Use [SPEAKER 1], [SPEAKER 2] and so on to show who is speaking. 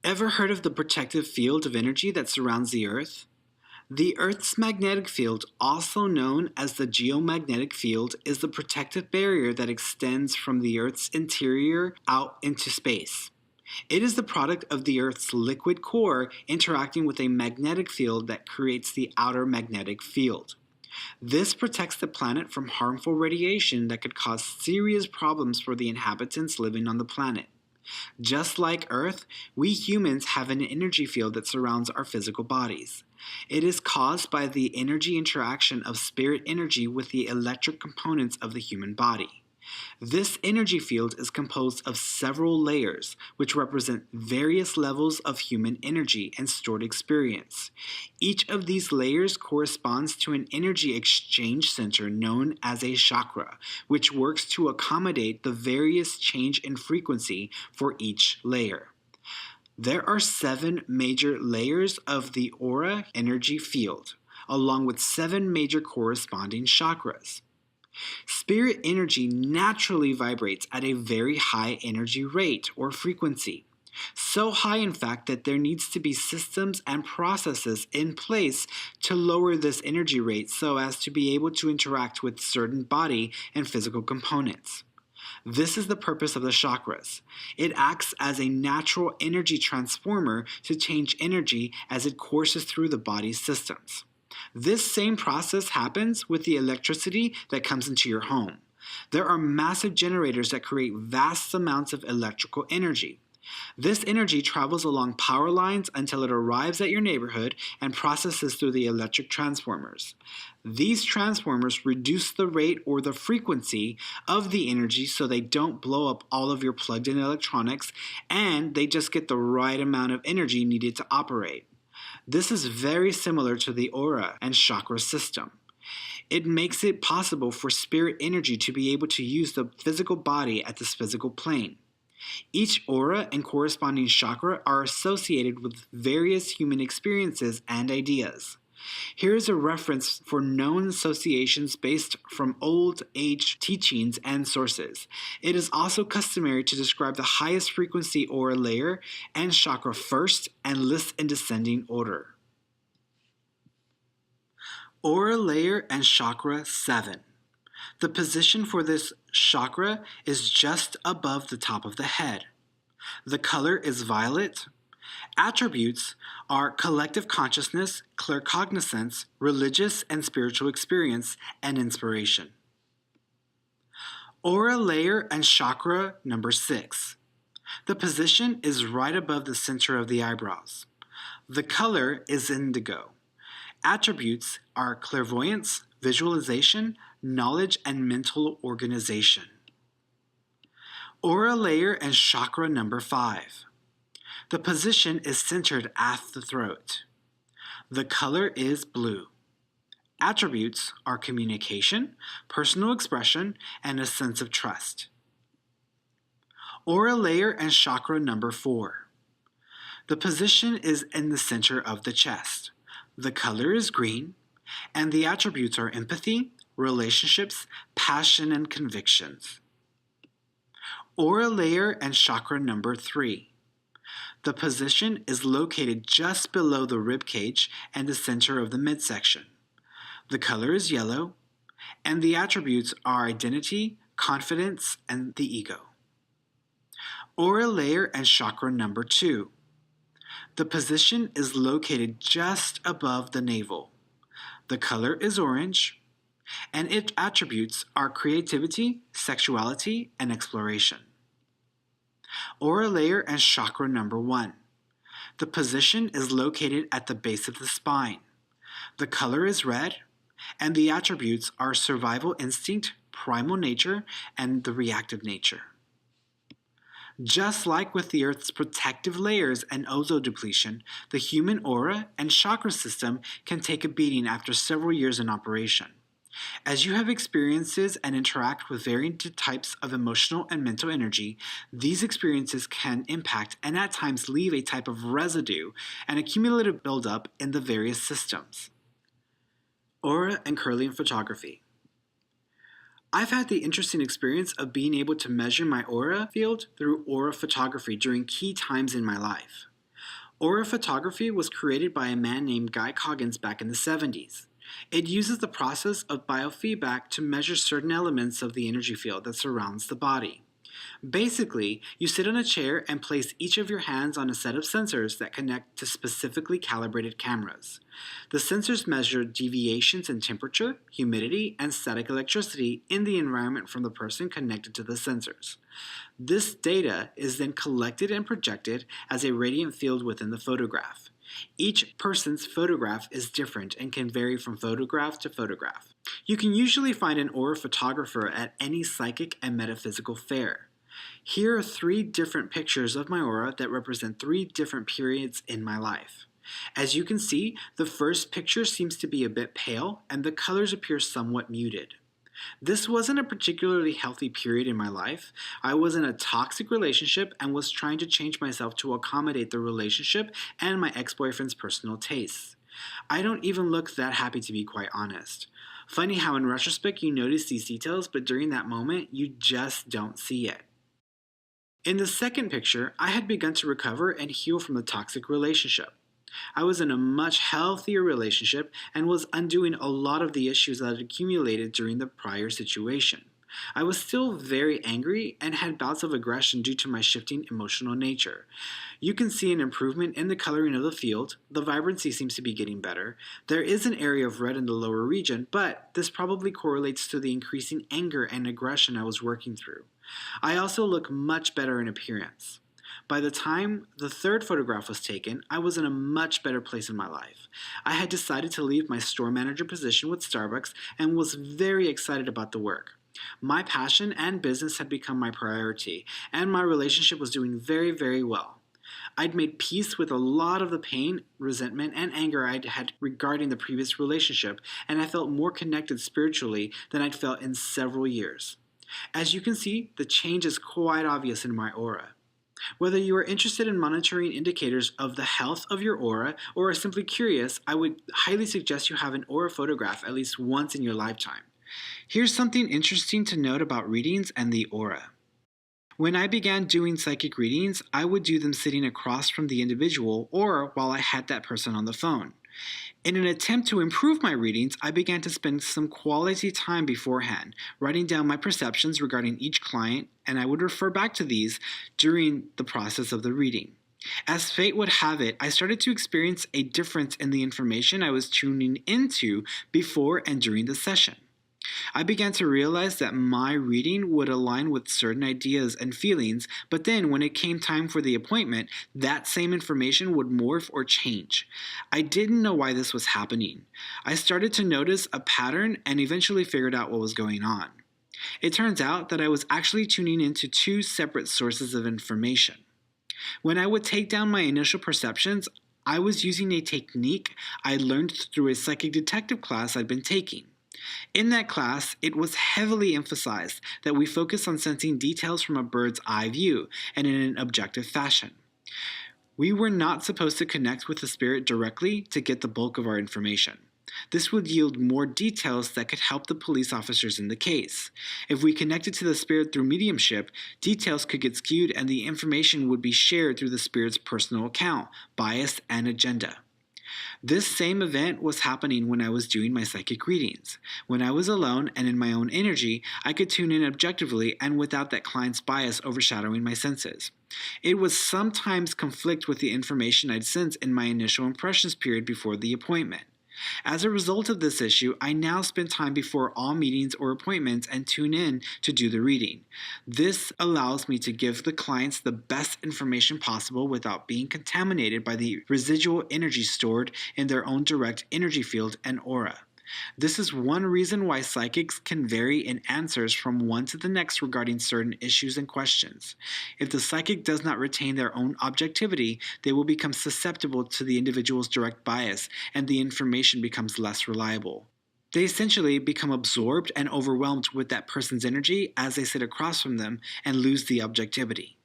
[SPEAKER 1] Ever heard of the protective field of energy that surrounds the Earth? The Earth's magnetic field, also known as the geomagnetic field, is the protective barrier that extends from the Earth's interior out into space. It is the product of the Earth's liquid core interacting with a magnetic field that creates the outer magnetic field. This protects the planet from harmful radiation that could cause serious problems for the inhabitants living on the planet. Just like Earth, we humans have an energy field that surrounds our physical bodies. It is caused by the energy interaction of spirit energy with the electric components of the human body. This energy field is composed of several layers, which represent various levels of human energy and stored experience. Each of these layers corresponds to an energy exchange center known as a chakra, which works to accommodate the various change in frequency for each layer. There are 7 major layers of the aura energy field, along with 7 major corresponding chakras. Spirit energy naturally vibrates at a very high energy rate or frequency. So high, in fact, that there needs to be systems and processes in place to lower this energy rate so as to be able to interact with certain body and physical components. This is the purpose of the chakras. It acts as a natural energy transformer to change energy as it courses through the body's systems. This same process happens with the electricity that comes into your home. There are massive generators that create vast amounts of electrical energy. This energy travels along power lines until it arrives at your neighborhood and processes through the electric transformers. These transformers reduce the rate or the frequency of the energy so they don't blow up all of your plugged-in electronics, and they just get the right amount of energy needed to operate. This is very similar to the aura and chakra system. It makes it possible for spirit energy to be able to use the physical body at this physical plane. Each aura and corresponding chakra are associated with various human experiences and ideas. Here is a reference for known associations based from old age teachings and sources. It is also customary to describe the highest frequency aura layer and chakra first and list in descending order. Aura layer and chakra 7. The position for this chakra is just above the top of the head. The color is violet. Attributes are collective consciousness, claircognizance, religious and spiritual experience, and inspiration. Aura layer and chakra number 6. The position is right above the center of the eyebrows. The color is indigo. Attributes are clairvoyance, visualization, knowledge, and mental organization. Aura layer and chakra number 5. The position is centered at the throat. The color is blue. Attributes are communication, personal expression, and a sense of trust. Aura layer and chakra number 4. The position is in the center of the chest. The color is green, and the attributes are empathy, relationships, passion, and convictions. Aura layer and chakra number 3. The position is located just below the rib cage and the center of the midsection. The color is yellow, and the attributes are identity, confidence, and the ego. Aura layer and chakra number 2. The position is located just above the navel. The color is orange, and its attributes are creativity, sexuality, and exploration. Aura layer and chakra number 1. The position is located at the base of the spine. The color is red, and the attributes are survival instinct, primal nature, and the reactive nature. Just like with the Earth's protective layers and ozone depletion, the human aura and chakra system can take a beating after several years in operation. As you have experiences and interact with varying types of emotional and mental energy, these experiences can impact and at times leave a type of residue and accumulative buildup in the various systems. Aura and Kirlian photography. I've had the interesting experience of being able to measure my aura field through aura photography during key times in my life. Aura photography was created by a man named Guy Coggins back in the 70s. It uses the process of biofeedback to measure certain elements of the energy field that surrounds the body. Basically, you sit on a chair and place each of your hands on a set of sensors that connect to specifically calibrated cameras. The sensors measure deviations in temperature, humidity, and static electricity in the environment from the person connected to the sensors. This data is then collected and projected as a radiant field within the photograph. Each person's photograph is different and can vary from photograph to photograph. You can usually find an aura photographer at any psychic and metaphysical fair. Here are 3 different pictures of my aura that represent 3 different periods in my life. As you can see, the first picture seems to be a bit pale and the colors appear somewhat muted. This wasn't a particularly healthy period in my life. I was in a toxic relationship and was trying to change myself to accommodate the relationship and my ex-boyfriend's personal tastes. I don't even look that happy, to be quite honest. Funny how in retrospect you notice these details, but during that moment you just don't see it. In the second picture, I had begun to recover and heal from the toxic relationship. I was in a much healthier relationship and was undoing a lot of the issues that had accumulated during the prior situation. I was still very angry and had bouts of aggression due to my shifting emotional nature. You can see an improvement in the coloring of the field. The vibrancy seems to be getting better. There is an area of red in the lower region, but this probably correlates to the increasing anger and aggression I was working through. I also look much better in appearance. By the time the third photograph was taken, I was in a much better place in my life. I had decided to leave my store manager position with Starbucks and was very excited about the work. My passion and business had become my priority, and my relationship was doing very, very well. I'd made peace with a lot of the pain, resentment, and anger I'd had regarding the previous relationship, and I felt more connected spiritually than I'd felt in several years. As you can see, the change is quite obvious in my aura. Whether you are interested in monitoring indicators of the health of your aura or are simply curious, I would highly suggest you have an aura photograph at least once in your lifetime. Here's something interesting to note about readings and the aura. When I began doing psychic readings, I would do them sitting across from the individual or while I had that person on the phone. In an attempt to improve my readings, I began to spend some quality time beforehand, writing down my perceptions regarding each client, and I would refer back to these during the process of the reading. As fate would have it, I started to experience a difference in the information I was tuning into before and during the session. I began to realize that my reading would align with certain ideas and feelings, but then when it came time for the appointment, that same information would morph or change. I didn't know why this was happening. I started to notice a pattern and eventually figured out what was going on. It turns out that I was actually tuning into 2 separate sources of information. When I would take down my initial perceptions, I was using a technique I learned through a psychic detective class I'd been taking. In that class, it was heavily emphasized that we focus on sensing details from a bird's eye view and in an objective fashion. We were not supposed to connect with the spirit directly to get the bulk of our information. This would yield more details that could help the police officers in the case. If we connected to the spirit through mediumship, details could get skewed and the information would be shared through the spirit's personal account, bias, and agenda. This same event was happening when I was doing my psychic readings. When I was alone and in my own energy, I could tune in objectively and without that client's bias overshadowing my senses. It would sometimes conflict with the information I'd sensed in my initial impressions period before the appointment. As a result of this issue, I now spend time before all meetings or appointments and tune in to do the reading. This allows me to give the clients the best information possible without being contaminated by the residual energy stored in their own direct energy field and aura. This is one reason why psychics can vary in answers from one to the next regarding certain issues and questions. If the psychic does not retain their own objectivity, they will become susceptible to the individual's direct bias, and the information becomes less reliable. They essentially become absorbed and overwhelmed with that person's energy as they sit across from them and lose the objectivity.